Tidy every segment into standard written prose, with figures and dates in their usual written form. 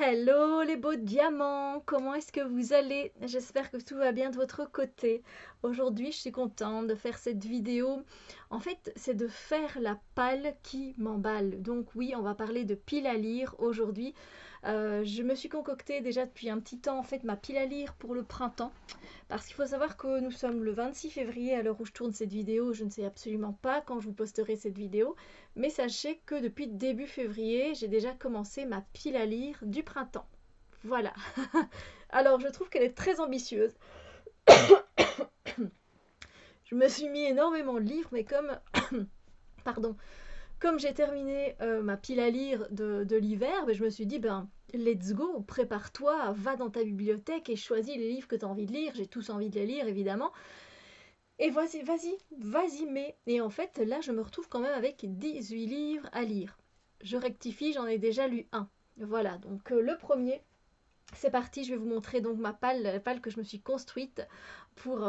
Hello les beaux diamants, comment est-ce que vous allez? J'espère que tout va bien de votre côté. Aujourd'hui, je suis contente de faire cette vidéo. En fait, c'est de faire la palle qui m'emballe. Donc oui, on va parler de pile à lire aujourd'hui. Je me suis concocté déjà depuis un petit temps en fait ma pile à lire pour le printemps. Parce qu'il faut savoir que nous sommes le 26 février à l'heure où je tourne cette vidéo. Je ne sais absolument pas quand je vous posterai cette vidéo. Mais sachez que depuis début février, j'ai déjà commencé ma pile à lire du printemps. Voilà. Alors, je trouve qu'elle est très ambitieuse. Je me suis mis énormément de livres, mais comme, pardon, comme j'ai terminé ma pile à lire de l'hiver, ben, je me suis dit, ben, let's go, prépare-toi, va dans ta bibliothèque et choisis les livres que tu as envie de lire. J'ai tous envie de les lire, évidemment. Et vas-y, mais. Et en fait, là, je me retrouve quand même avec 18 livres à lire. Je rectifie, j'en ai déjà lu un. Voilà, donc le premier, c'est parti, je vais vous montrer donc ma palle, la palle que je me suis construite pour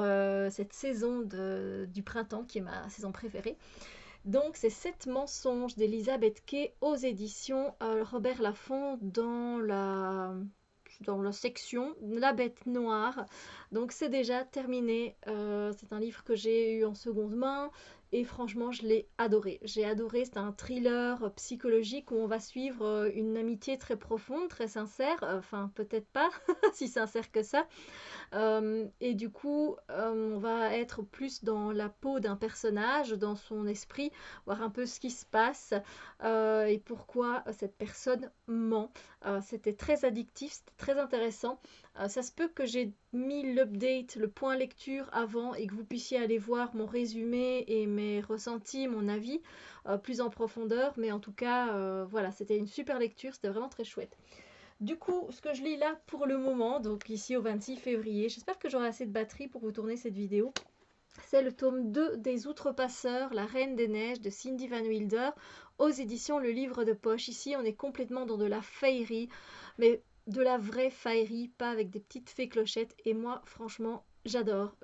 cette saison du printemps, qui est ma saison préférée. Donc, c'est 7 mensonges d'Elisabeth Kay aux éditions Robert Laffont dans la section La Bête Noire. Donc c'est déjà terminé. C'est un livre que j'ai eu en seconde main et franchement je l'ai adoré. J'ai adoré, c'est un thriller psychologique où on va suivre une amitié très profonde, très sincère. Enfin peut-être pas si sincère que ça. Et du coup, on va être plus dans la peau d'un personnage, dans son esprit, voir un peu ce qui se passe et pourquoi cette personne ment. C'était très addictif, c'était très intéressant. Ça se peut que j'ai mis l'update, le point lecture avant et que vous puissiez aller voir mon résumé et mes ressentis, mon avis plus en profondeur. Mais en tout cas, voilà, c'était une super lecture, c'était vraiment très chouette. Du coup, ce que je lis là pour le moment, donc ici au 26 février, j'espère que j'aurai assez de batterie pour vous tourner cette vidéo. C'est le tome 2 des Outrepasseurs, La Reine des Neiges de Cindy Van Wilder aux éditions Le Livre de Poche. Ici, on est complètement dans de la faillerie, mais de la vraie faillerie, pas avec des petites fées clochettes. Et moi, franchement, j'adore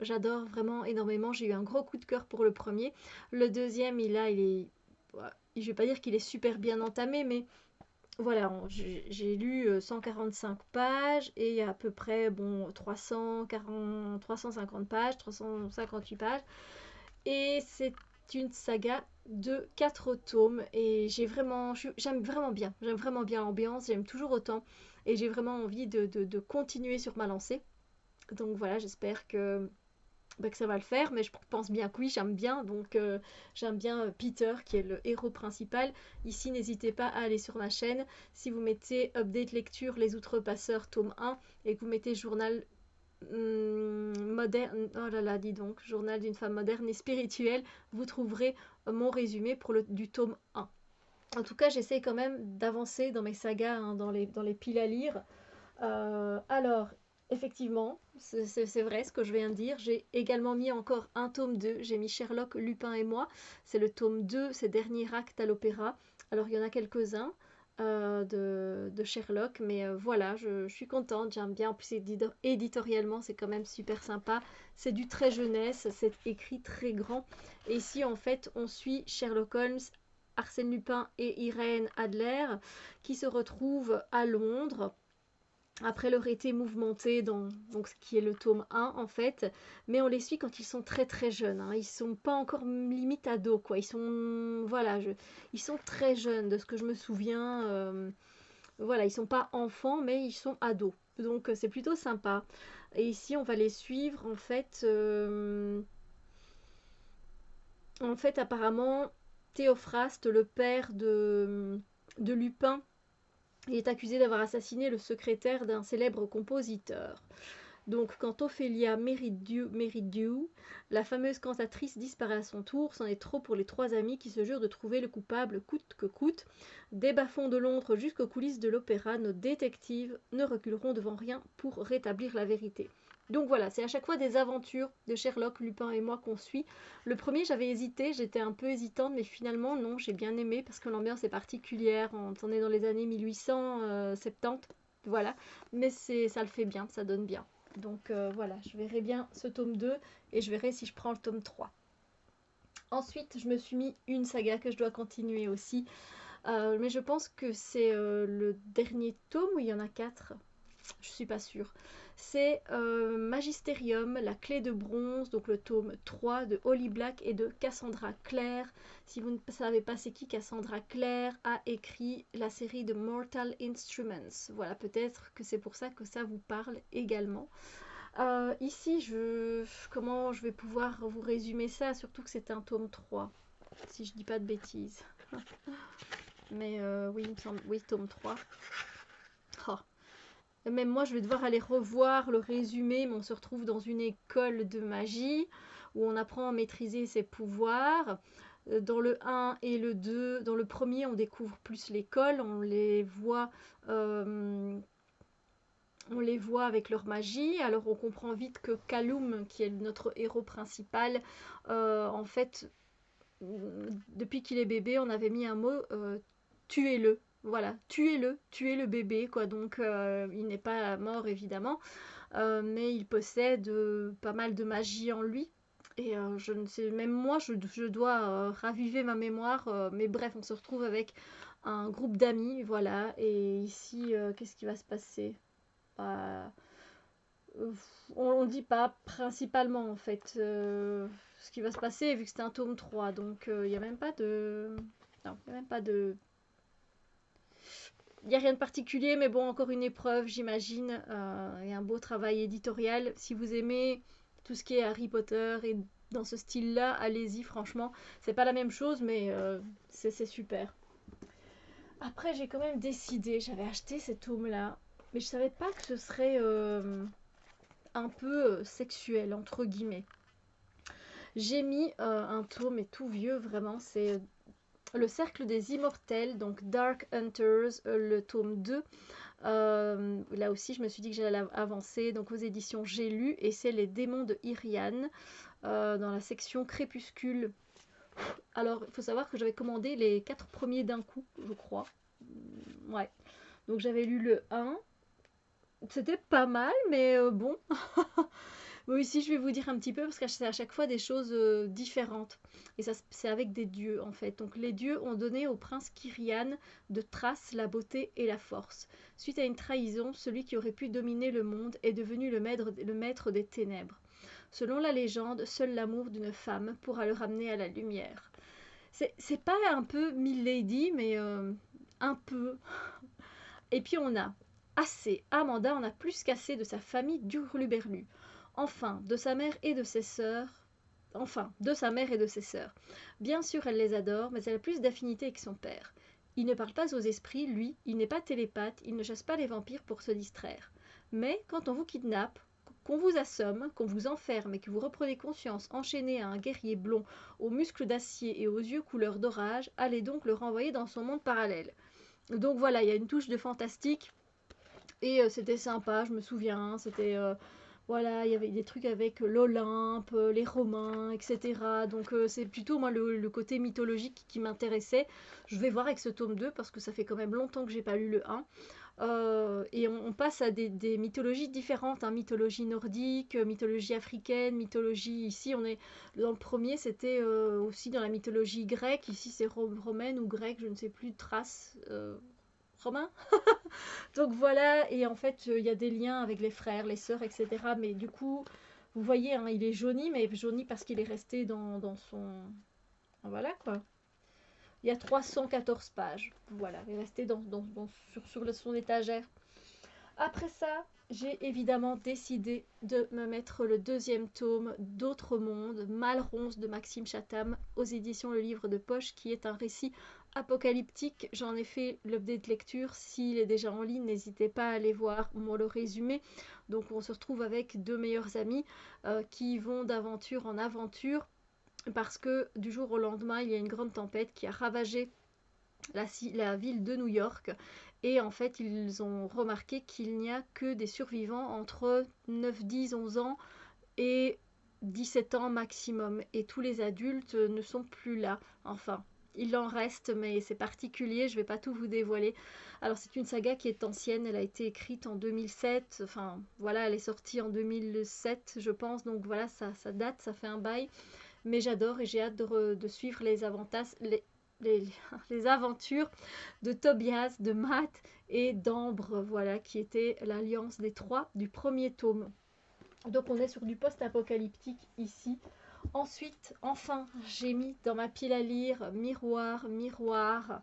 vraiment énormément. J'ai eu un gros coup de cœur pour le premier. Le deuxième, il est, je vais pas dire qu'il est super bien entamé, mais voilà, j'ai lu 145 pages et il y a à peu près bon, 350 pages, 358 pages. Et c'est une saga de 4 tomes et j'aime vraiment bien l'ambiance, j'aime toujours autant et j'ai vraiment envie de continuer sur ma lancée. Donc voilà, j'espère que ça va le faire, mais je pense bien que oui, j'aime bien. Donc, j'aime bien Peter, qui est le héros principal. Ici, n'hésitez pas à aller sur ma chaîne. Si vous mettez Update Lecture, Les Outrepasseurs, tome 1, et que vous mettez Journal moderne, oh là là, dis donc, Journal d'une femme moderne et spirituelle, vous trouverez mon résumé du tome 1. En tout cas, j'essaie quand même d'avancer dans mes sagas, hein, dans les piles à lire. Alors, effectivement, c'est vrai ce que je viens de dire. J'ai également mis encore un tome 2. J'ai mis Sherlock, Lupin et moi. C'est le tome 2, ses derniers actes à l'opéra. Alors, il y en a quelques-uns de Sherlock, mais voilà, je suis contente, j'aime bien. En plus, éditorialement, c'est quand même super sympa. C'est du très jeunesse, c'est écrit très grand. Et ici, en fait, on suit Sherlock Holmes, Arsène Lupin et Irène Adler qui se retrouvent à Londres après leur été mouvementé dans donc, ce qui est le tome 1 en fait, mais on les suit quand ils sont très très jeunes, hein. Ils sont pas encore limite ados quoi, ils sont voilà, ils sont très jeunes de ce que je me souviens, voilà, ils sont pas enfants mais ils sont ados, donc c'est plutôt sympa. Et ici on va les suivre en fait apparemment Théophraste, le père de Lupin, il est accusé d'avoir assassiné le secrétaire d'un célèbre compositeur. Donc, quand Ophélia Meridiu, la fameuse cantatrice, disparaît à son tour, c'en est trop pour les trois amis qui se jurent de trouver le coupable coûte que coûte. Des bas-fonds de Londres jusqu'aux coulisses de l'opéra, nos détectives ne reculeront devant rien pour rétablir la vérité. Donc voilà, c'est à chaque fois des aventures de Sherlock, Lupin et moi qu'on suit. Le premier, j'avais hésité, j'étais un peu hésitante, mais finalement, non, j'ai bien aimé parce que l'ambiance est particulière. On est dans les années 1870, voilà. Mais ça le fait bien, ça donne bien. Donc voilà, je verrai bien ce tome 2 et je verrai si je prends le tome 3. Ensuite, je me suis mis une saga que je dois continuer aussi. Mais je pense que c'est le dernier tome où il y en a 4. Je suis pas sûre. C'est Magisterium, la clé de bronze, donc le tome 3 de Holly Black et de Cassandra Clare. Si vous ne savez pas c'est qui Cassandra Clare, a écrit la série de Mortal Instruments. Voilà, peut-être que c'est pour ça que ça vous parle également. Ici, comment je vais pouvoir vous résumer ça, surtout que c'est un tome 3, si je dis pas de bêtises. Mais oui, il me semble, oui, tome 3. Oh. Même moi, je vais devoir aller revoir le résumé, mais on se retrouve dans une école de magie où on apprend à maîtriser ses pouvoirs. Dans le 1 et le 2, dans le premier, on découvre plus l'école, on les voit avec leur magie. Alors on comprend vite que Kaloum, qui est notre héros principal, en fait, depuis qu'il est bébé, on avait mis un mot tuez-le. Voilà, tuez le bébé, quoi. Donc il n'est pas mort évidemment, mais il possède pas mal de magie en lui. Et je ne sais, même moi, je dois raviver ma mémoire. Mais bref, on se retrouve avec un groupe d'amis, voilà. Et ici, qu'est-ce qui va se passer? Bah, on ne dit pas principalement en fait ce qui va se passer vu que c'est un tome 3, donc il n'y a même pas de... Non, il n'y a même pas de... Il n'y a rien de particulier, mais bon, encore une épreuve, j'imagine, et un beau travail éditorial. Si vous aimez tout ce qui est Harry Potter et dans ce style-là, allez-y, franchement. C'est pas la même chose, mais c'est super. Après, j'ai quand même décidé, j'avais acheté ces tomes-là, mais je savais pas que ce serait un peu sexuel, entre guillemets. J'ai mis un tome, mais tout vieux, vraiment, c'est Le Cercle des Immortels, donc Dark Hunters, le tome 2. Là aussi, je me suis dit que j'allais avancer, donc aux éditions J'ai lu, et c'est Les Démons de Irian, dans la section Crépuscule. Alors, il faut savoir que j'avais commandé les 4 premiers d'un coup, je crois. Ouais. Donc j'avais lu le 1. C'était pas mal, mais bon. Bon, ici, je vais vous dire un petit peu parce que c'est à chaque fois des choses différentes. Et ça, c'est avec des dieux, en fait. Donc, les dieux ont donné au prince Kyrian de Thrace la beauté et la force. Suite à une trahison, celui qui aurait pu dominer le monde est devenu le maître des ténèbres. Selon la légende, seul l'amour d'une femme pourra le ramener à la lumière. C'est pas un peu Milady, mais un peu. Et puis on a Amanda en a plus qu'assez de sa famille d'Hurluberlu. Enfin, de sa mère et de ses sœurs. Enfin, de sa mère et de ses sœurs. Bien sûr, elle les adore, mais elle a plus d'affinité que son père. Il ne parle pas aux esprits, lui, il n'est pas télépathe, il ne chasse pas les vampires pour se distraire. Mais quand on vous kidnappe, qu'on vous assomme, qu'on vous enferme et que vous reprenez conscience enchaîné à un guerrier blond aux muscles d'acier et aux yeux couleur d'orage, allez donc le renvoyer dans son monde parallèle. Donc voilà, il y a une touche de fantastique et c'était sympa, je me souviens, c'était voilà, il y avait des trucs avec l'Olympe, les Romains, etc. Donc c'est plutôt moi le côté mythologique qui m'intéressait. Je vais voir avec ce tome 2 parce que ça fait quand même longtemps que j'ai pas lu le 1. Et on passe à des mythologies différentes, hein, mythologie nordique, mythologie africaine, mythologie ici on est dans le premier c'était aussi dans la mythologie grecque, ici c'est romaine ou grecque, je ne sais plus, Thrace, romain. Donc voilà, et en fait il y a des liens avec les frères, les sœurs, etc. Mais du coup, vous voyez, hein, il est jauni, mais jauni parce qu'il est resté dans son... Voilà quoi. Il y a 314 pages. Voilà, il est resté sur son étagère. Après ça, j'ai évidemment décidé de me mettre le deuxième tome d'Autre Monde, Malronce de Maxime Chatham, aux éditions Le Livre de Poche, qui est un récit apocalyptique. J'en ai fait l'update de lecture. S'il est déjà en ligne, n'hésitez pas à aller voir le résumé. Donc on se retrouve avec deux meilleurs amis qui vont d'aventure en aventure parce que du jour au lendemain, il y a une grande tempête qui a ravagé la ville de New York. Et en fait, ils ont remarqué qu'il n'y a que des survivants entre 9, 10, 11 ans et 17 ans maximum. Et tous les adultes ne sont plus là. Enfin, il en reste, mais c'est particulier, je ne vais pas tout vous dévoiler. Alors, c'est une saga qui est ancienne, elle a été écrite en 2007. Enfin, voilà, elle est sortie en 2007, je pense. Donc voilà, ça date, ça fait un bail. Mais j'adore et j'ai hâte de suivre les les, les aventures de Tobias, de Matt et d'Ambre, voilà, qui était l'alliance des trois du premier tome. Donc on est sur du post-apocalyptique ici. Ensuite, enfin, j'ai mis dans ma pile à lire Miroir, Miroir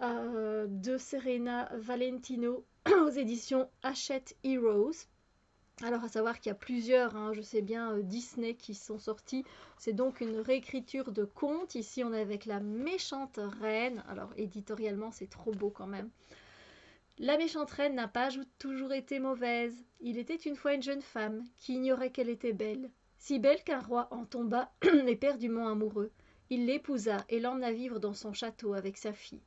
de Serena Valentino aux éditions Hachette Heroes. Alors, à savoir qu'il y a plusieurs, hein, je sais bien, Disney qui sont sortis. C'est donc une réécriture de contes. Ici, on est avec la méchante reine. Alors, éditorialement, c'est trop beau quand même. La méchante reine n'a pas toujours été mauvaise. Il était une fois une jeune femme qui ignorait qu'elle était belle. Si belle qu'un roi en tomba éperdument amoureux. Il l'épousa et l'emmena vivre dans son château avec sa fille.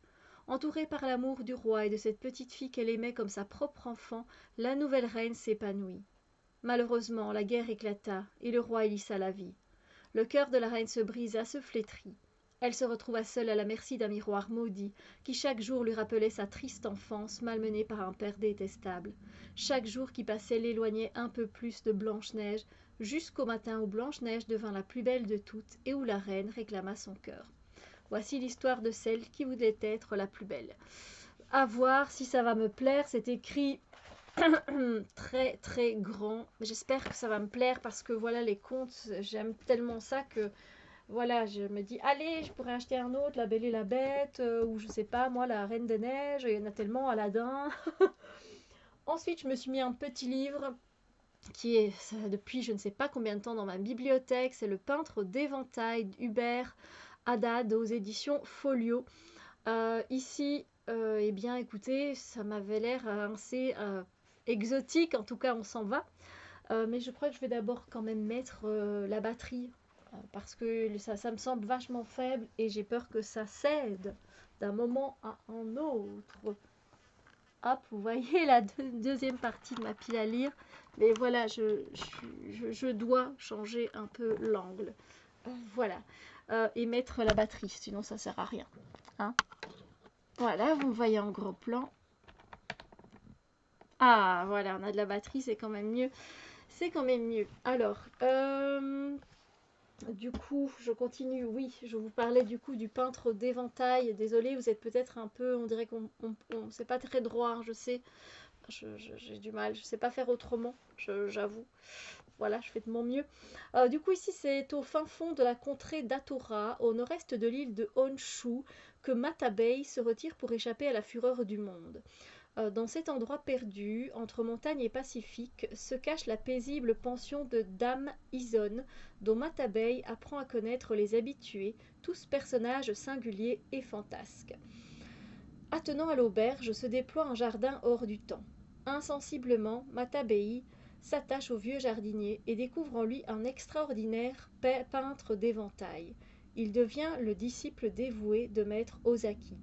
Entourée par l'amour du roi et de cette petite fille qu'elle aimait comme sa propre enfant, la nouvelle reine s'épanouit. Malheureusement, la guerre éclata et le roi y laissa la vie. Le cœur de la reine se brisa, se flétrit. Elle se retrouva seule à la merci d'un miroir maudit, qui chaque jour lui rappelait sa triste enfance malmenée par un père détestable. Chaque jour qui passait l'éloignait un peu plus de Blanche-Neige, jusqu'au matin où Blanche-Neige devint la plus belle de toutes et où la reine réclama son cœur. Voici l'histoire de celle qui voulait être la plus belle. À voir si ça va me plaire, c'est écrit très très grand. J'espère que ça va me plaire parce que voilà, les contes, j'aime tellement ça que voilà, je me dis allez, je pourrais acheter un autre, La Belle et la Bête, ou je sais pas moi, La Reine des Neiges, il y en a tellement, Aladdin. Ensuite, je me suis mis un petit livre qui est depuis je ne sais pas combien de temps dans ma bibliothèque, c'est Le Peintre d'Éventail d'Hubert Haddad aux éditions Folio. Ici, eh bien écoutez, ça m'avait l'air assez exotique, en tout cas on s'en va. Mais je crois que je vais d'abord quand même mettre la batterie parce que ça me semble vachement faible et j'ai peur que ça cède d'un moment à un autre. Hop, vous voyez la deuxième partie de ma pile à lire. Mais voilà, je dois changer un peu l'angle. Voilà. Et mettre la batterie, sinon ça sert à rien. Hein, voilà, vous me voyez en gros plan. Ah, voilà, on a de la batterie, c'est quand même mieux. C'est quand même mieux. Alors, du coup, je continue. Oui, je vous parlais du coup du peintre d'Éventail. Désolée, vous êtes peut-être un peu, on dirait c'est pas très droit, hein, je sais. J'ai du mal, je sais pas faire autrement, j'avoue. Voilà, je fais de mon mieux. Du coup, ici, c'est au fin fond de la contrée d'Atora, au nord-est de l'île de Honshu, que Matabei se retire pour échapper à la fureur du monde. Dans cet endroit perdu, entre montagne et Pacifique, se cache la paisible pension de Dame Ison, dont Matabei apprend à connaître les habitués, tous personnages singuliers et fantasques. Attenant à l'auberge se déploie un jardin hors du temps. Insensiblement, Matabei s'attache au vieux jardinier et découvre en lui un extraordinaire peintre d'éventail. Il devient le disciple dévoué de maître Ozaki.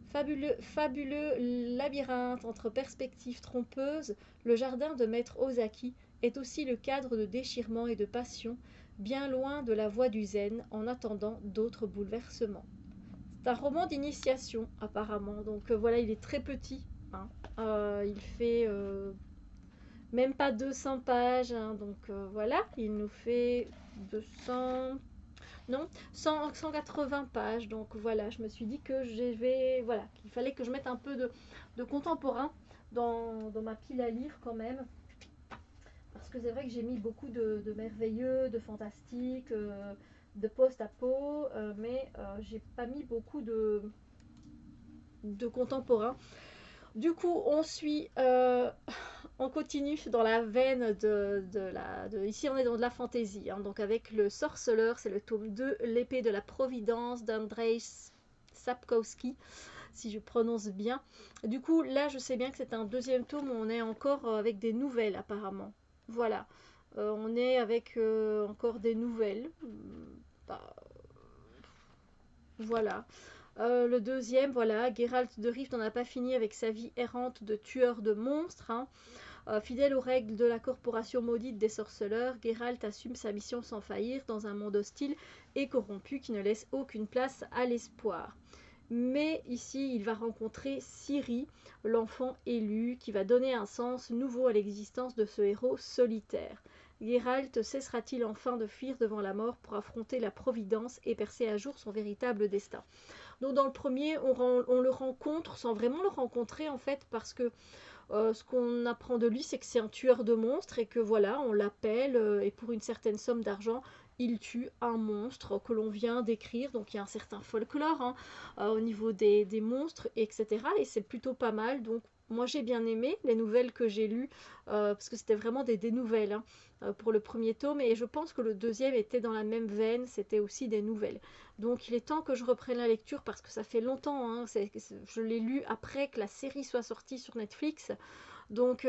Fabuleux labyrinthe entre perspectives trompeuses, le jardin de maître Ozaki est aussi le cadre de déchirement et de passion, bien loin de la voie du zen en attendant d'autres bouleversements. C'est un roman d'initiation apparemment, donc voilà, il est très petit, hein. Il fait même pas 200 pages, hein, donc voilà, il nous fait 200... Non, 180 pages. Donc voilà, je me suis dit que voilà, qu'il fallait que je mette un peu de contemporain dans ma pile à lire quand même. Parce que c'est vrai que j'ai mis beaucoup de merveilleux, de fantastique, de post-apo, mais j'ai pas mis beaucoup de contemporain. Du coup, on continue dans la veine ici on est dans de la fantaisie, hein, donc avec le Sorceleur, c'est le tome 2, l'épée de la Providence d'Andrzej Sapkowski, si je prononce bien. Du coup, là, je sais bien que c'est un deuxième tome où on est encore avec des nouvelles apparemment. Voilà, on est avec encore des nouvelles. Bah, voilà. Le deuxième, voilà, Geralt de Rivia n'en a pas fini avec sa vie errante de tueur de monstres, hein. Fidèle aux règles de la corporation maudite des sorceleurs, Geralt assume sa mission sans faillir dans un monde hostile et corrompu qui ne laisse aucune place à l'espoir. Mais ici, il va rencontrer Ciri, l'enfant élu, qui va donner un sens nouveau à l'existence de ce héros solitaire. Geralt cessera-t-il enfin de fuir devant la mort pour affronter la Providence et percer à jour son véritable destin? Donc dans le premier, on le rencontre sans vraiment le rencontrer en fait, parce que ce qu'on apprend de lui, c'est que c'est un tueur de monstres et que voilà, on l'appelle et pour une certaine somme d'argent, il tue un monstre que l'on vient d'écrire. Donc il y a un certain folklore hein, au niveau des monstres, etc. Et c'est plutôt pas mal. Donc moi j'ai bien aimé les nouvelles que j'ai lues parce que c'était vraiment des nouvelles hein, pour le premier tome. Et je pense que le deuxième était dans la même veine, c'était aussi des nouvelles. Donc il est temps que je reprenne la lecture parce que ça fait longtemps. Hein, je l'ai lu après que la série soit sortie sur Netflix. Donc,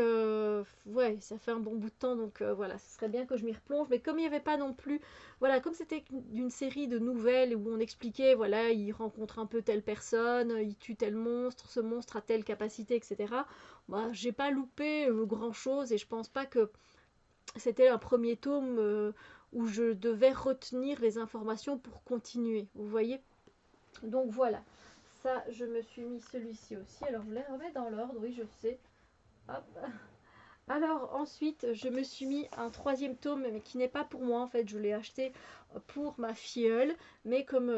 ouais, ça fait un bon bout de temps, donc voilà, ce serait bien que je m'y replonge. Mais comme il n'y avait pas non plus, voilà, comme c'était d'une série de nouvelles où on expliquait, voilà, il rencontre un peu telle personne, il tue tel monstre, ce monstre a telle capacité, etc. Bah, j'ai pas loupé grand-chose et je pense pas que c'était un premier tome où je devais retenir les informations pour continuer, vous voyez? Donc voilà, ça, je me suis mis celui-ci aussi. Alors, je les remets dans l'ordre, oui, je sais. Hop. Alors ensuite, je me suis mis un troisième tome, mais qui n'est pas pour moi en fait, je l'ai acheté pour ma filleule, mais comme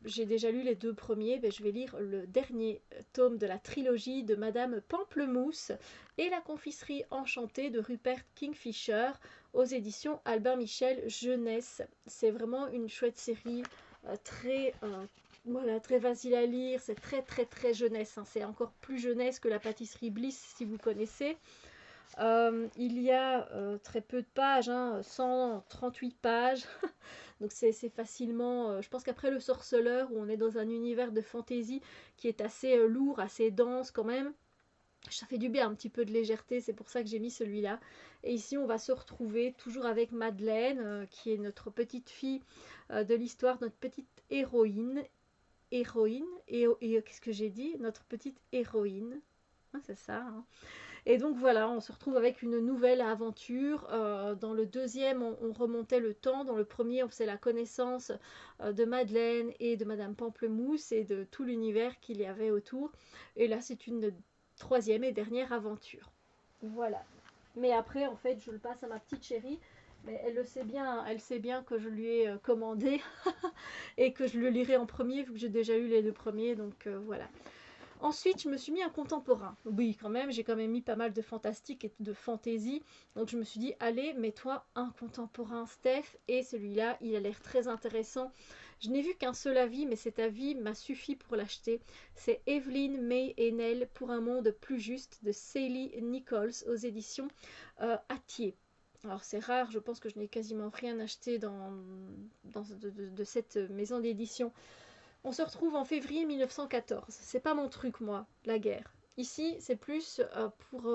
j'ai déjà lu les deux premiers, ben, je vais lire le dernier tome de la trilogie de Madame Pamplemousse et la confiserie enchantée de Rupert Kingfisher aux éditions Albin Michel Jeunesse. C'est vraiment une chouette série, très... voilà, très facile à lire, c'est très très très jeunesse, hein. C'est encore plus jeunesse que la pâtisserie Bliss si vous connaissez. Il y a très peu de pages, hein, 138 pages. Donc c'est facilement... je pense qu'après le sorceleur, où on est dans un univers de fantasy qui est assez lourd, assez dense quand même, ça fait du bien, un petit peu de légèreté, c'est pour ça que j'ai mis celui-là. Et ici, on va se retrouver toujours avec Madeleine, qui est notre petite fille de l'histoire, notre petite héroïne. Qu'est-ce que j'ai dit? Notre petite héroïne. Ah, c'est ça, hein. Et donc voilà, on se retrouve avec une nouvelle aventure. Dans le deuxième, on remontait le temps. Dans le premier, on faisait la connaissance de Madeleine et de Madame Pamplemousse et de tout l'univers qu'il y avait autour. Et là, c'est une troisième et dernière aventure. Voilà. Mais après, en fait, je le passe à ma petite chérie. Mais elle sait bien que je lui ai commandé et que je le lirai en premier vu que j'ai déjà eu les deux premiers. Donc voilà. Ensuite, je me suis mis un contemporain. Oui, quand même, j'ai quand même mis pas mal de fantastique et de fantaisie. Donc je me suis dit, allez, mets-toi un contemporain, Steph. Et celui-là, il a l'air très intéressant. Je n'ai vu qu'un seul avis, mais cet avis m'a suffi pour l'acheter. C'est Evelyn May Hennel pour un monde plus juste de Sally Nichols aux éditions Hatier. Alors c'est rare, je pense que je n'ai quasiment rien acheté de cette maison d'édition. On se retrouve en février 1914. C'est pas mon truc, moi, la guerre. Ici, c'est plus pour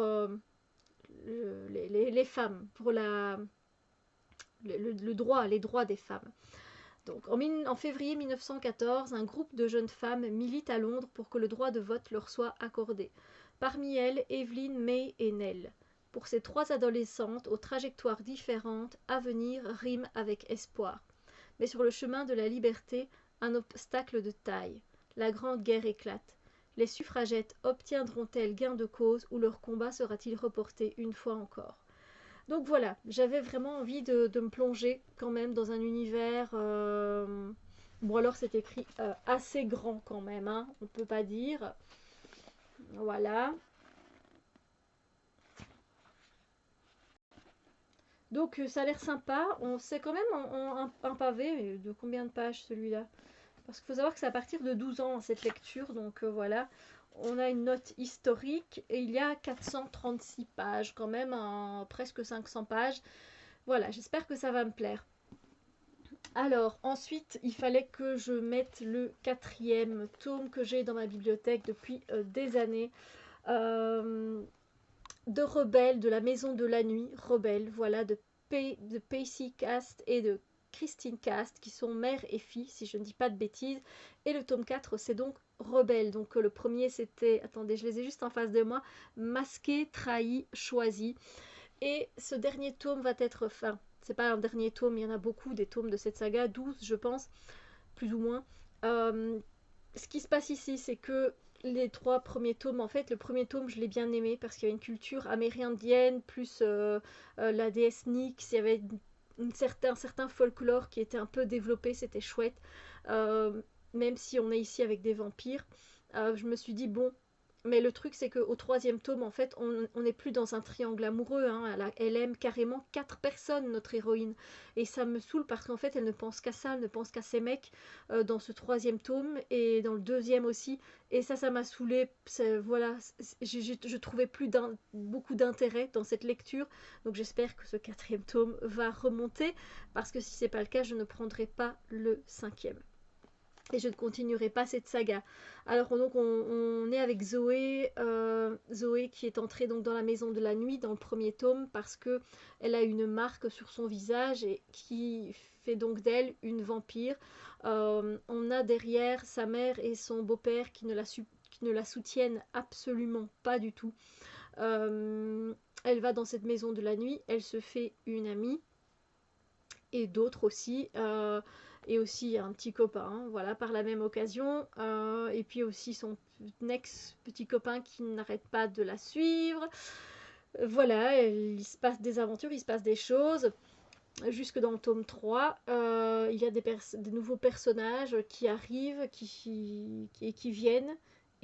les femmes, pour le droit, les droits des femmes. Donc, en février 1914, un groupe de jeunes femmes milite à Londres pour que le droit de vote leur soit accordé. Parmi elles, Evelyn May Hennel. Pour ces trois adolescentes aux trajectoires différentes, avenir rime avec espoir. Mais sur le chemin de la liberté, un obstacle de taille. La Grande Guerre éclate. Les suffragettes obtiendront-elles gain de cause ou leur combat sera-t-il reporté une fois encore? Donc voilà, j'avais vraiment envie de me plonger quand même dans un univers... Bon alors c'est écrit assez grand quand même, hein, on ne peut pas dire. Voilà. Donc ça a l'air sympa. C'est quand même un pavé. De combien de pages celui-là? Parce qu'il faut savoir que c'est à partir de 12 ans cette lecture, donc voilà. On a une note historique et il y a 436 pages, quand même, presque 500 pages. Voilà, j'espère que ça va me plaire. Alors, ensuite, il fallait que je mette le quatrième tome que j'ai dans ma bibliothèque depuis des années. De Rebelle, de la Maison de la Nuit, Rebelle, voilà, de Pacey Cast et de Christine Cast, qui sont mère et fille, si je ne dis pas de bêtises. Et le tome 4, c'est donc Rebelle. Donc le premier, c'était, attendez, je les ai juste en face de moi, Masqué, Trahi, Choisi. Et ce dernier tome va être, enfin, c'est pas un dernier tome, il y en a beaucoup des tomes de cette saga, 12 je pense, plus ou moins. Ce qui se passe ici, c'est que les trois premiers tomes, en fait, le premier tome, je l'ai bien aimé parce qu'il y avait une culture amérindienne, plus la déesse Nyx, il y avait un certain folklore qui était un peu développé, c'était chouette. même si on est ici avec des vampires, je me suis dit, bon, mais le truc, c'est qu'au troisième tome, en fait, on n'est plus dans un triangle amoureux. Hein. Elle aime carrément 4 personnes, notre héroïne. Et ça me saoule parce qu'en fait, elle ne pense qu'à ça, elle ne pense qu'à ses mecs dans ce troisième tome et dans le deuxième aussi. Et ça m'a saoulée. Voilà, je trouvais plus beaucoup d'intérêt dans cette lecture. Donc j'espère que ce quatrième tome va remonter parce que si c'est pas le cas, je ne prendrai pas le cinquième et je ne continuerai pas cette saga. Alors donc on est avec Zoé, Zoé qui est entrée donc dans la maison de la nuit dans le premier tome parce que elle a une marque sur son visage et qui fait donc d'elle une vampire. On a derrière sa mère et son beau-père qui ne la soutiennent absolument pas du tout. Elle va dans cette maison de la nuit, elle se fait une amie et d'autres aussi. Et aussi un petit copain, hein, voilà, par la même occasion. Et puis aussi son ex-petit copain qui n'arrête pas de la suivre. Voilà, il se passe des aventures, il se passe des choses. Jusque dans le tome 3, il y a des nouveaux personnages qui arrivent, qui viennent.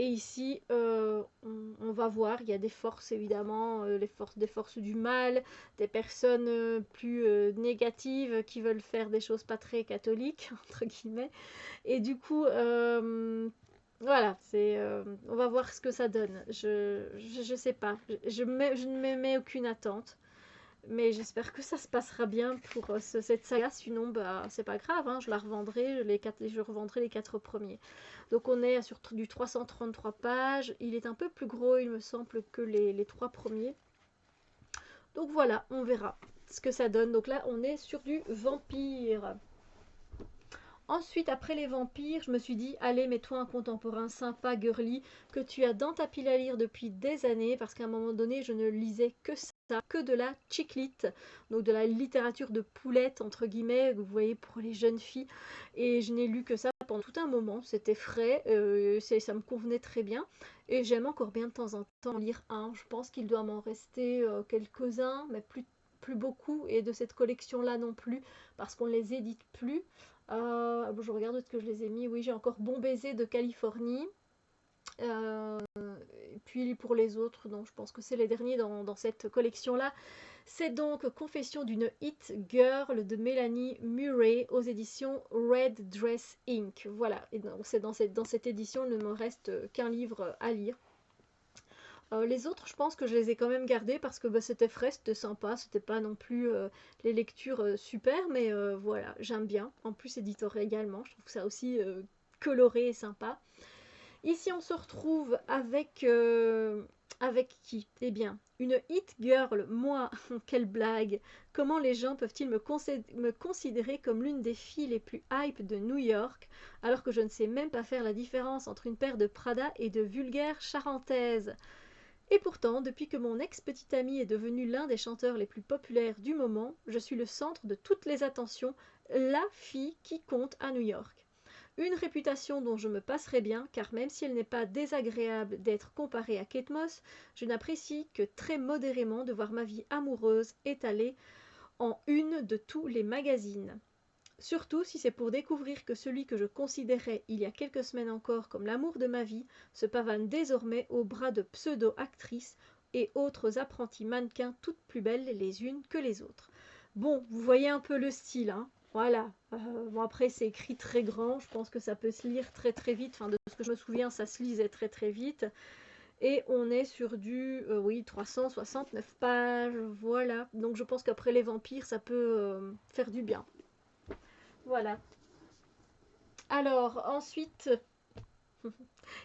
Et ici, on va voir, il y a des forces évidemment, des forces du mal, des personnes plus négatives qui veulent faire des choses pas très catholiques, entre guillemets. Et du coup, voilà, on va voir ce que ça donne. Je sais pas, je ne me mets aucune attente. Mais j'espère que ça se passera bien pour cette saga. Sinon, bah, c'est pas grave, hein, je la revendrai, je revendrai les 4 premiers. Donc on est sur du 333 pages. Il est un peu plus gros, il me semble, que les 3 premiers. Donc voilà, on verra ce que ça donne. Donc là, on est sur du vampire. Ensuite, après les vampires, je me suis dit, allez, mets-toi un contemporain sympa, girly, que tu as dans ta pile à lire depuis des années, parce qu'à un moment donné, je ne lisais que ça, que de la chiclite, donc de la littérature de poulette, entre guillemets, vous voyez, pour les jeunes filles, et je n'ai lu que ça pendant tout un moment, c'était frais, ça me convenait très bien, et j'aime encore bien de temps en temps lire un, je pense qu'il doit m'en rester quelques-uns, mais plus beaucoup, et de cette collection-là non plus, parce qu'on ne les édite plus. Je regarde où est-ce que je les ai mis. Oui, j'ai encore Bon Baiser de Californie. Et puis pour les autres, donc je pense que c'est les derniers dans cette collection-là. C'est donc Confession d'une Hit Girl de Mélanie Murray aux éditions Red Dress Inc. Voilà, et donc c'est dans cette édition, il ne me reste qu'un livre à lire. Les autres, je pense que je les ai quand même gardés parce que bah, c'était frais, c'était sympa, c'était pas non plus les lectures super, mais voilà, j'aime bien. En plus, éditorialement, je trouve ça aussi coloré et sympa. Ici, on se retrouve avec qui? Eh bien, une hit girl, moi, quelle blague! Comment les gens peuvent-ils me considérer comme l'une des filles les plus hype de New York, alors que je ne sais même pas faire la différence entre une paire de Prada et de vulgaires charentaises? Et pourtant, depuis que mon ex-petit ami est devenu l'un des chanteurs les plus populaires du moment, je suis le centre de toutes les attentions, la fille qui compte à New York. Une réputation dont je me passerai bien, car même si elle n'est pas désagréable d'être comparée à Kate Moss, je n'apprécie que très modérément de voir ma vie amoureuse étalée en une de tous les magazines. Surtout si c'est pour découvrir que celui que je considérais il y a quelques semaines encore comme l'amour de ma vie se pavane désormais au bras de pseudo-actrices et autres apprentis mannequins toutes plus belles les unes que les autres. Bon, vous voyez un peu le style, hein. Voilà. Bon, après, c'est écrit très grand. Je pense que ça peut se lire très très vite. Enfin, de ce que je me souviens, ça se lisait très très vite. Et on est sur du, oui, 369 pages. Voilà. Donc je pense qu'après les vampires, ça peut faire du bien. Voilà. Alors, ensuite,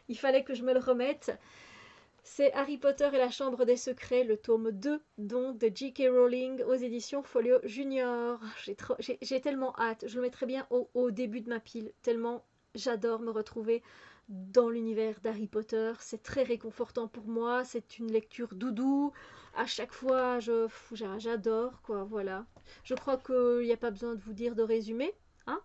il fallait que je me le remette. C'est Harry Potter et la Chambre des Secrets, le tome 2, donc de J.K. Rowling aux éditions Folio Junior. J'ai tellement hâte. Je le mettrai bien au début de ma pile, tellement j'adore me retrouver dans l'univers d'Harry Potter. C'est très réconfortant pour moi. C'est une lecture doudou. À chaque fois, j'adore, quoi. Voilà. Je crois qu'il n'y a pas besoin de vous dire de résumé, hein.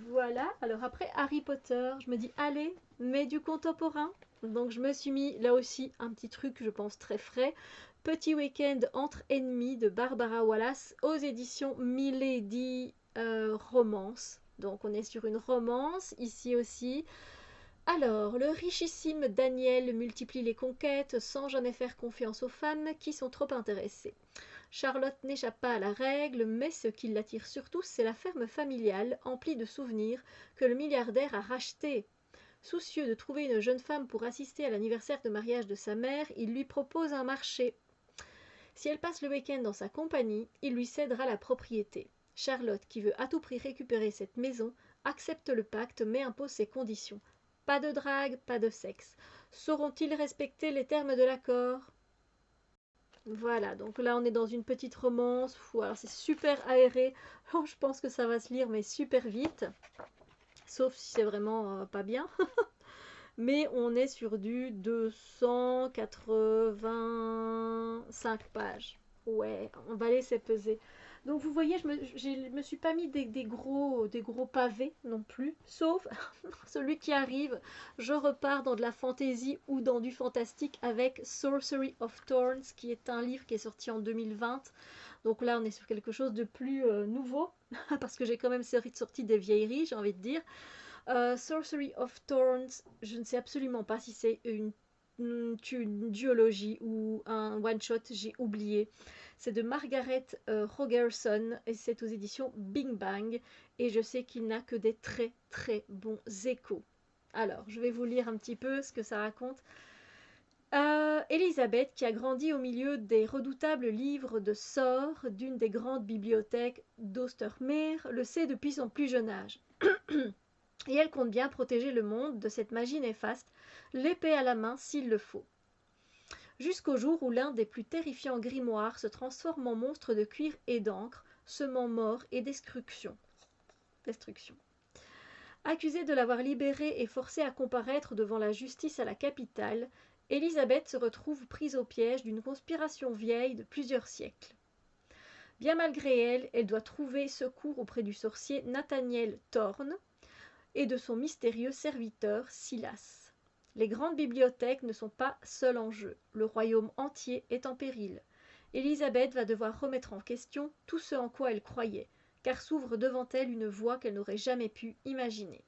Voilà, alors après Harry Potter, je me dis allez, mets du contemporain. Donc je me suis mis là aussi un petit truc, je pense très frais. Petit week-end entre ennemis de Barbara Wallace aux éditions Milady Romance. Donc on est sur une romance ici aussi. Alors, le richissime Daniel multiplie les conquêtes sans jamais faire confiance aux femmes qui sont trop intéressées. Charlotte n'échappe pas à la règle, mais ce qui l'attire surtout, c'est la ferme familiale, emplie de souvenirs, que le milliardaire a rachetée. Soucieux de trouver une jeune femme pour assister à l'anniversaire de mariage de sa mère, il lui propose un marché. Si elle passe le week-end dans sa compagnie, il lui cédera la propriété. Charlotte, qui veut à tout prix récupérer cette maison, accepte le pacte mais impose ses conditions. Pas de drague, pas de sexe. Sauront-ils respecter les termes de l'accord? Voilà, donc là on est dans une petite romance. Alors c'est super aéré. Oh, je pense que ça va se lire mais super vite. Sauf si c'est vraiment pas bien. Mais on est sur du 285 pages. Ouais, on va laisser peser. Donc vous voyez, je me suis pas mis des gros pavés non plus. Sauf celui qui arrive, je repars dans de la fantasy ou dans du fantastique avec Sorcery of Thorns, qui est un livre qui est sorti en 2020. Donc là, on est sur quelque chose de plus nouveau, parce que j'ai quand même sorti des vieilleries, j'ai envie de dire. Sorcery of Thorns, je ne sais absolument pas si c'est une duologie ou un one-shot, j'ai oublié. C'est de Margaret Rogerson et c'est aux éditions Bing Bang. Et je sais qu'il n'a que des très très bons échos. Alors, je vais vous lire un petit peu ce que ça raconte. Elisabeth, qui a grandi au milieu des redoutables livres de sorts d'une des grandes bibliothèques d'Ostermeer, le sait depuis son plus jeune âge. Et elle compte bien protéger le monde de cette magie néfaste, l'épée à la main s'il le faut. Jusqu'au jour où l'un des plus terrifiants grimoires se transforme en monstre de cuir et d'encre, semant mort et destruction. Accusée de l'avoir libérée et forcée à comparaître devant la justice à la capitale, Elisabeth se retrouve prise au piège d'une conspiration vieille de plusieurs siècles. Bien malgré elle, elle doit trouver secours auprès du sorcier Nathaniel Thorne et de son mystérieux serviteur Silas. Les grandes bibliothèques ne sont pas seules en jeu, le royaume entier est en péril. Elisabeth va devoir remettre en question tout ce en quoi elle croyait, car s'ouvre devant elle une voie qu'elle n'aurait jamais pu imaginer.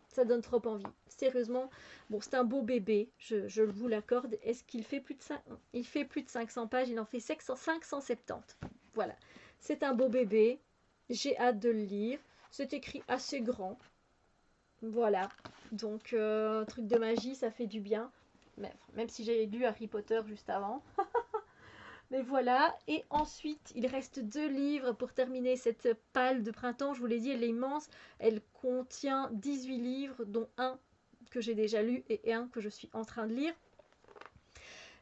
Ça donne trop envie. Sérieusement, bon, c'est un beau bébé, je vous l'accorde. Est-ce qu'il fait plus de 5... Il fait plus de 500 pages, il en fait 570. Voilà, c'est un beau bébé, j'ai hâte de le lire. C'est écrit assez grand. Voilà, donc un truc de magie, ça fait du bien. Même si j'ai lu Harry Potter juste avant. Mais voilà, et ensuite, il reste 2 livres pour terminer cette palle de printemps. Je vous l'ai dit, elle est immense. Elle contient 18 livres, dont un que j'ai déjà lu et un que je suis en train de lire.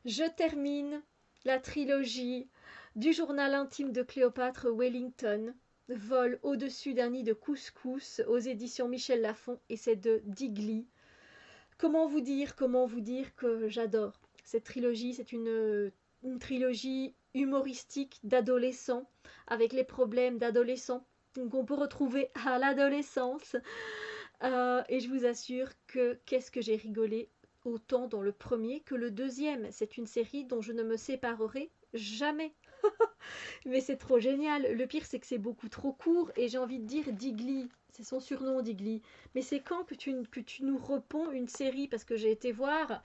Je termine la trilogie du journal intime de Cléopâtre Wellington, Vol au-dessus d'un nid de couscous aux éditions Michel Lafon, et c'est de Digli. Comment vous dire que j'adore cette trilogie. C'est une trilogie humoristique d'adolescents, avec les problèmes d'adolescents qu'on peut retrouver à l'adolescence. Et je vous assure que qu'est-ce que j'ai rigolé autant dans le premier que le deuxième. C'est une série dont je ne me séparerai jamais. Mais c'est trop génial. Le pire, c'est que c'est beaucoup trop court. Et j'ai envie de dire Digli. C'est son surnom, Digli. Mais c'est quand que tu nous reponds une série? Parce que j'ai été voir.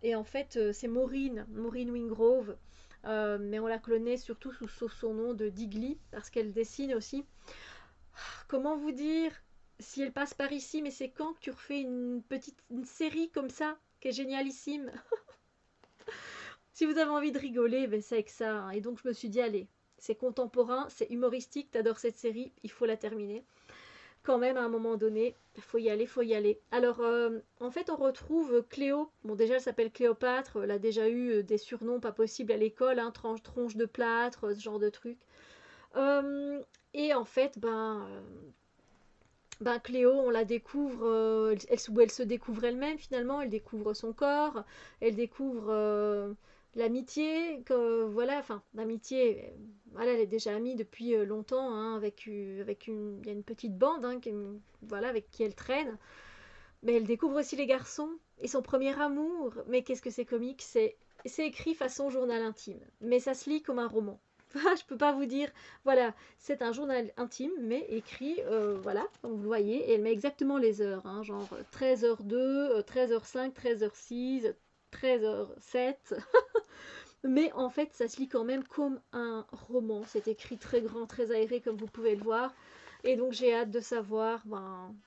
Et en fait, c'est Maureen Wingrove. Mais on la connaît surtout sous son nom de Digli. Parce qu'elle dessine aussi. Comment vous dire? Si elle passe par ici, mais c'est quand que tu refais une série comme ça, qui est génialissime? Si vous avez envie de rigoler, ben c'est avec ça, hein. Et donc je me suis dit, allez, c'est contemporain, c'est humoristique, t'adores cette série, il faut la terminer. Quand même, à un moment donné, faut y aller, faut y aller. Alors, en fait, on retrouve Cléo. Bon, déjà, elle s'appelle Cléopâtre. Elle a déjà eu des surnoms pas possibles à l'école, hein, tronche de plâtre, ce genre de truc. Et en fait, Cléo, on la découvre, elle se découvre elle-même finalement, elle découvre son corps, elle découvre l'amitié, voilà, enfin, l'amitié, voilà, elle est déjà amie depuis longtemps, hein, il y a une petite bande, hein, voilà, avec qui elle traîne, mais elle découvre aussi les garçons et son premier amour. Mais qu'est-ce que c'est comique, c'est écrit façon journal intime, mais ça se lit comme un roman. Je peux pas vous dire, voilà, c'est un journal intime, mais écrit, voilà, comme vous le voyez, et elle met exactement les heures, hein, genre 13h02, 13h05, 13h06, 13h07. Mais en fait, ça se lit quand même comme un roman. C'est écrit très grand, très aéré, comme vous pouvez le voir. Et donc, j'ai hâte de savoir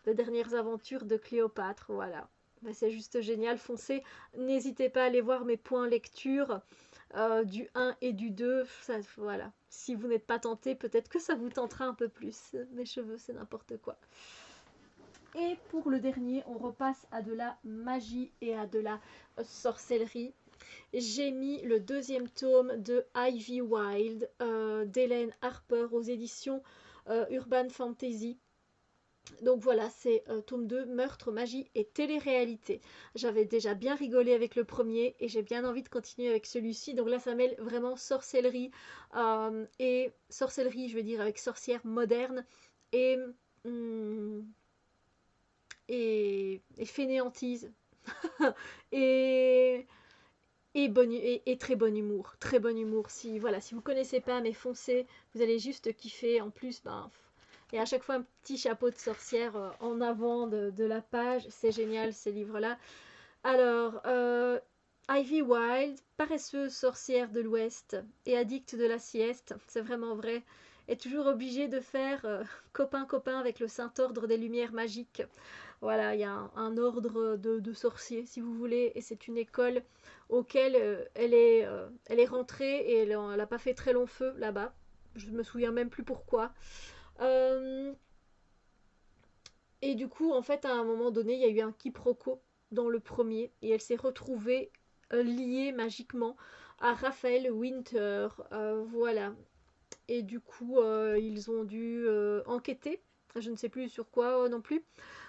les dernières aventures de Cléopâtre. Voilà. Ben, c'est juste génial. Foncez. N'hésitez pas à aller voir mes points lecture du 1 et du 2. Ça, voilà. Si vous n'êtes pas tenté, peut-être que ça vous tentera un peu plus. Mes cheveux, c'est n'importe quoi. Et pour le dernier, on repasse à de la magie et à de la sorcellerie. J'ai mis le deuxième tome de Ivy Wild d'Hélène Harper aux éditions Urban Fantasy. Donc voilà, c'est tome 2, Meurtre, magie et télé-réalité. J'avais déjà bien rigolé avec le premier et j'ai bien envie de continuer avec celui-ci. Donc là, ça mêle vraiment sorcellerie et sorcellerie, je veux dire, avec sorcière moderne et, hum, et fainéantise. et et très bon humour, très bon humour. Si voilà, si vous connaissez pas, mais foncez, vous allez juste kiffer. En plus, et à chaque fois un petit chapeau de sorcière en avant de la page, c'est génial ces livres-là. Alors, Ivy Wild, paresseuse sorcière de l'Ouest et addicte de la sieste, c'est vraiment vrai, est toujours obligée de faire copain-copain avec le Saint-Ordre des Lumières Magiques. Voilà, il y a un ordre de sorciers, si vous voulez, et c'est une école auquel elle est rentrée et elle n'a pas fait très long feu là-bas. Je me souviens même plus pourquoi. Euh, et du coup, en fait, à un moment donné, il y a eu un quiproquo dans le premier et elle s'est retrouvée liée magiquement à Raphaël Winter. Voilà. Et du coup, ils ont dû enquêter. Je ne sais plus sur quoi non plus.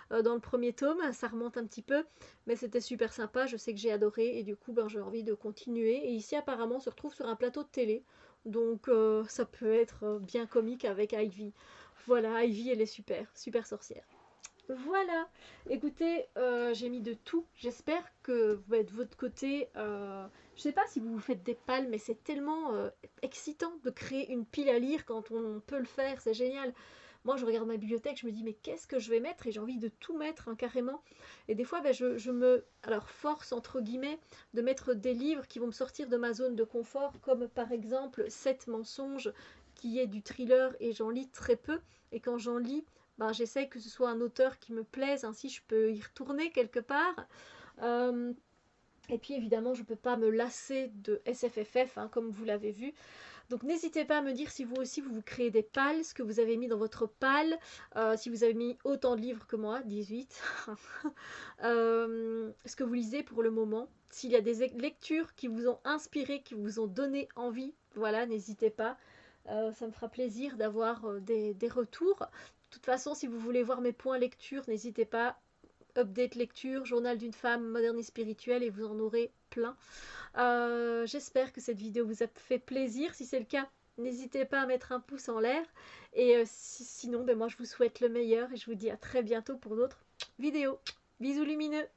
Dans le premier tome, ça remonte un petit peu, mais c'était super sympa. Je sais que j'ai adoré et du coup, j'ai envie de continuer. Et ici, apparemment, on se retrouve sur un plateau de télé. Donc, ça peut être bien comique avec Ivy. Voilà, Ivy, elle est super, super sorcière. Voilà, écoutez, j'ai mis de tout. J'espère que vous êtes de votre côté. Je sais pas si vous vous faites des pales, mais c'est tellement excitant de créer une pile à lire quand on peut le faire. C'est génial. Moi, je regarde ma bibliothèque, je me dis, mais qu'est-ce que je vais mettre? Et j'ai envie de tout mettre hein, carrément. Et des fois, je me alors, force, entre guillemets, de mettre des livres qui vont me sortir de ma zone de confort, comme par exemple 7 mensonges, qui est du thriller, et j'en lis très peu. Et quand j'en lis, j'essaie que ce soit un auteur qui me plaise, ainsi je peux y retourner quelque part. Euh, et puis évidemment, je ne peux pas me lasser de SFFF, hein, comme vous l'avez vu. Donc n'hésitez pas à me dire si vous aussi vous créez des pales, ce que vous avez mis dans votre palle, si vous avez mis autant de livres que moi, 18, ce que vous lisez pour le moment, s'il y a des lectures qui vous ont inspiré, qui vous ont donné envie, voilà, n'hésitez pas. Ça me fera plaisir d'avoir des retours. De toute façon, si vous voulez voir mes points lecture, n'hésitez pas. Update lecture, journal d'une femme moderne et spirituelle, et vous en aurez plein. J'espère que cette vidéo vous a fait plaisir. Si c'est le cas, n'hésitez pas à mettre un pouce en l'air. Et sinon, moi je vous souhaite le meilleur et je vous dis à très bientôt pour d'autres vidéos. Bisous lumineux.